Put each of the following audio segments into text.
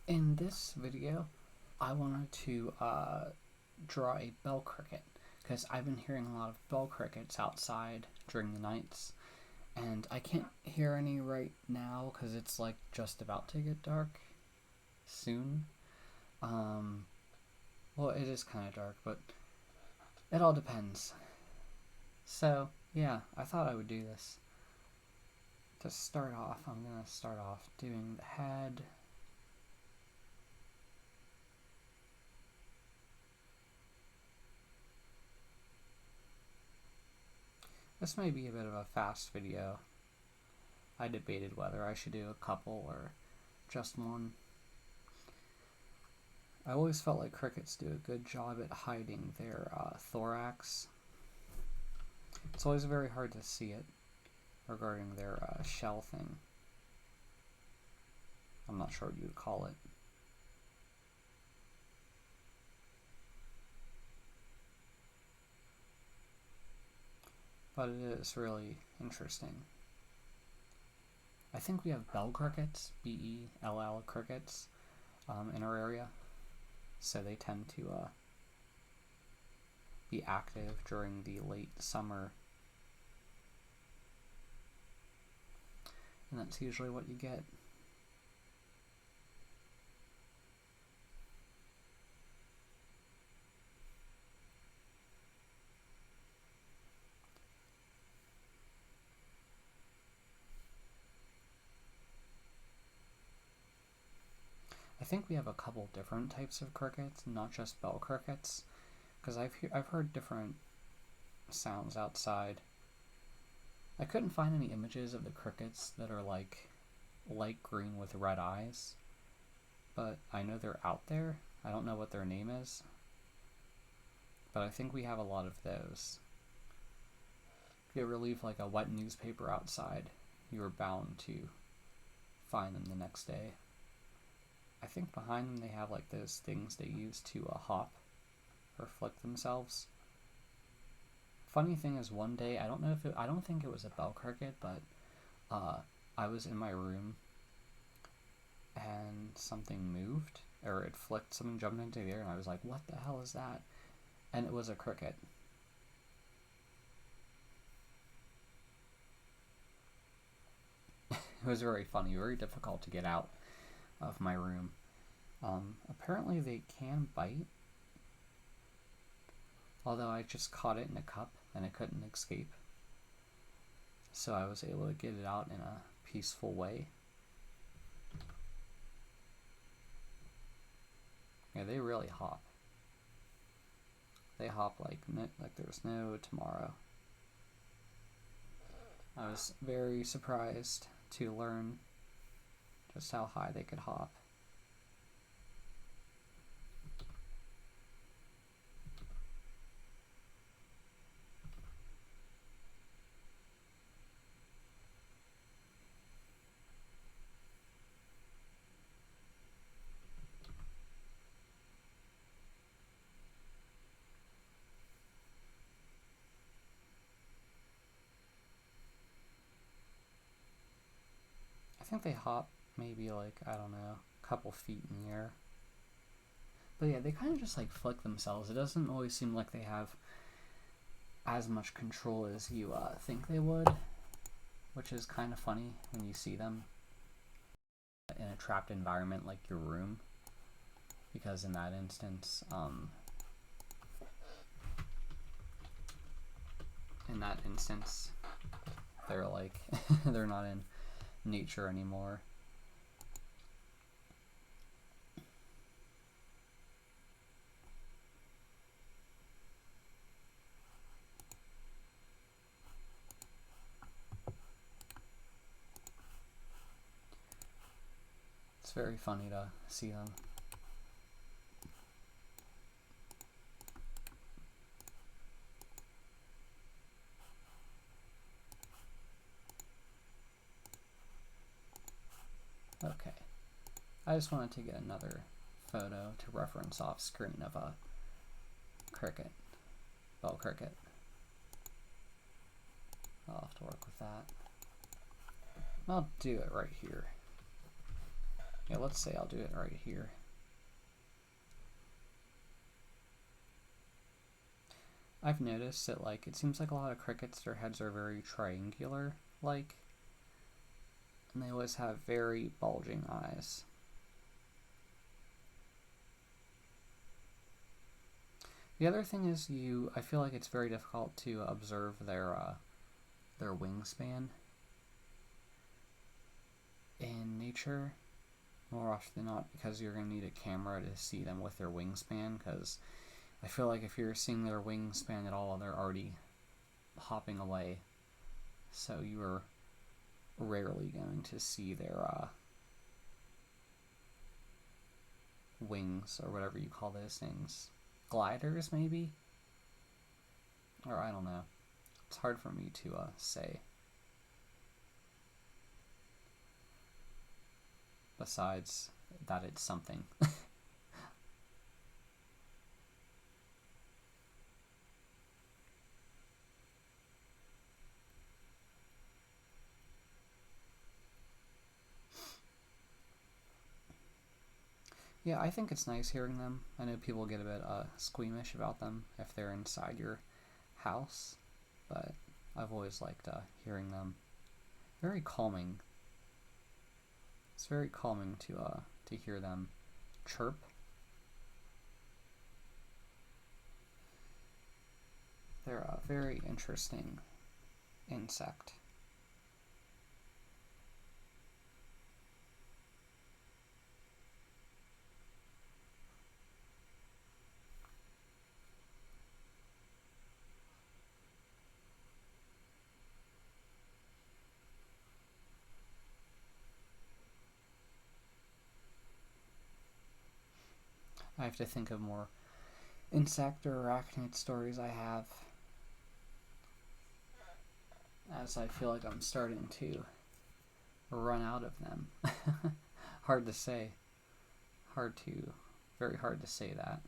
In this video, I wanted to draw a bell cricket because I've been hearing a lot of bell crickets outside during the nights, and I can't hear any right now because it's like just about to get dark soon. Well, it is kind of dark, but it all depends. So, yeah, I thought I would do this. To start off, I'm going to start off doing the head. This may be a bit of a fast video. I debated whether I should do a couple or just one. I always felt like crickets do a good job at hiding their thorax. It's always very hard to see it regarding their shell thing. I'm not sure what you would call it. But it is really interesting. I think we have bell crickets, B-E-L-L crickets, in our area. So they tend to be active during the late summer. And that's usually what you get. I think we have a couple different types of crickets, not just bell crickets, because I've heard different sounds outside. I couldn't find any images of the crickets that are like light green with red eyes, but I know they're out there. I don't know what their name is, but I think we have a lot of those. If you ever leave like a wet newspaper outside, you are bound to find them the next day. I think behind them they have like those things they use to hop or flick themselves. Funny thing is, one day, I don't think it was a bell cricket, but I was in my room and something moved, or it flicked, something jumped into the air, and I was like, what the hell is that? And it was a cricket. It was very funny, very difficult to get out of my room. Apparently they can bite, although I just caught it in a cup and it couldn't escape. So I was able to get it out in a peaceful way. Yeah, they really hop. They hop like there's no tomorrow. I was very surprised to learn just how high they could hop. I think they hop maybe like, I don't know, a couple feet in the air. But yeah, they kind of just like flick themselves. It doesn't always seem like they have as much control as you think they would, which is kind of funny when you see them in a trapped environment like your room, because in that instance, they're like they're not in nature anymore. It's very funny to see them. Okay, I just wanted to get another photo to reference off screen of a cricket, bell cricket. I'll have to work with that. I'll do it right here. Yeah, let's say I'll do it right here. I've noticed that, like, it seems like a lot of crickets, their heads are very triangular-like, and they always have very bulging eyes. The other thing is I feel like it's very difficult to observe their wingspan in nature, more often than not, because you're going to need a camera to see them with their wingspan, because I feel like if you're seeing their wingspan at all, they're already hopping away, so you are rarely going to see their wings, or whatever you call those things. Gliders, maybe? Or I don't know. It's hard for me to say. Besides that it's something. Yeah, I think it's nice hearing them. I know people get a bit squeamish about them if they're inside your house, but I've always liked hearing them. Very calming. It's very calming to hear them chirp. They're a very interesting insect. I have to think of more insect or arachnid stories I have, as I feel like I'm starting to run out of them. Hard to say. Very hard to say that.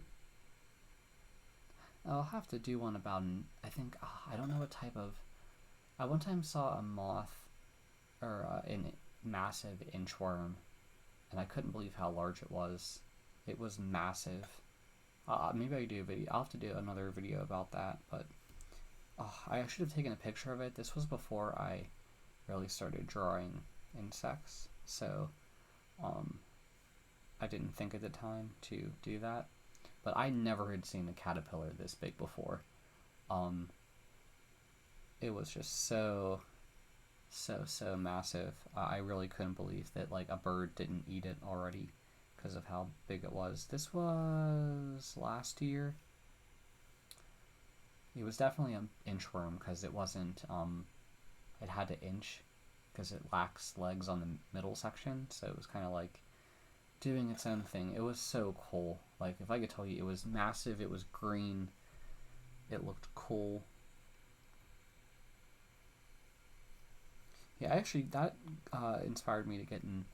I'll have to do one about I don't know what type of, I one time saw a moth, or a massive inchworm, and I couldn't believe how large it was. It was massive. Maybe I could do a video. I'll have to do another video about that, but I should have taken a picture of it. This was before I really started drawing insects, so I didn't think at the time to do that. But I never had seen a caterpillar this big before. It was just so massive. I really couldn't believe that like a bird didn't eat it already because of how big it was. This was last year. It was definitely an inchworm because it wasn't, it had to inch because it lacks legs on the middle section, so it was kind of like doing its own thing. It was so cool. Like, if I could tell you, it was massive, it was green, it looked cool. Yeah, actually, that inspired me to get in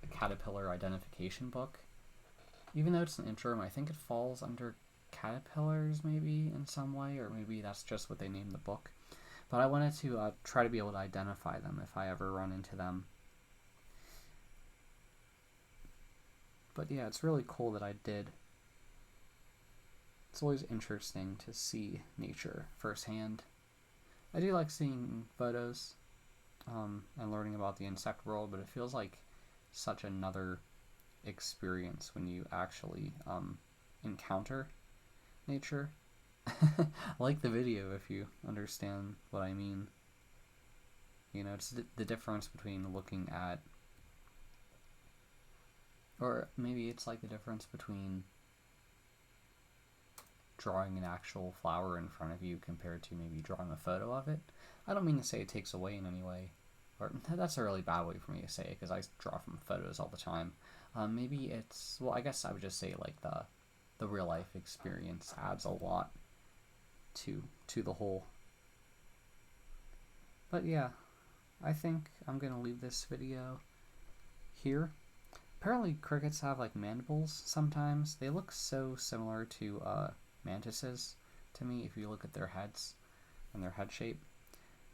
a caterpillar identification book. Even though it's an inchworm, I think it falls under caterpillars maybe in some way, or maybe that's just what they named the book. But I wanted to try to be able to identify them if I ever run into them. But yeah, it's really cool that I did. It's always interesting to see nature firsthand. I do like seeing photos and learning about the insect world, but it feels like such another experience when you actually encounter nature. Like the video, if you understand what I mean. You know, it's the difference between looking at, or maybe it's like the difference between drawing an actual flower in front of you compared to maybe drawing a photo of it. I don't mean to say it takes away in any way, or that's a really bad way for me to say it because I draw from photos all the time. Maybe it's, well, I guess I would just say like the real life experience adds a lot to the whole. But yeah, I think I'm gonna leave this video here. Apparently crickets have like mandibles sometimes. They look so similar to mantises to me if you look at their heads and their head shape.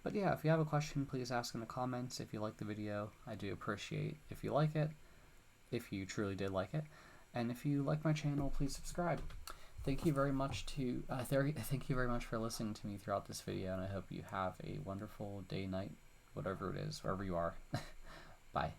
But yeah, if you have a question, please ask in the comments. If you like the video, I do appreciate if you like it. if you truly did like it. And if you like my channel, please subscribe. Thank you very much thank you very much for listening to me throughout this video, and I hope you have a wonderful day, night, whatever it is, wherever you are. Bye.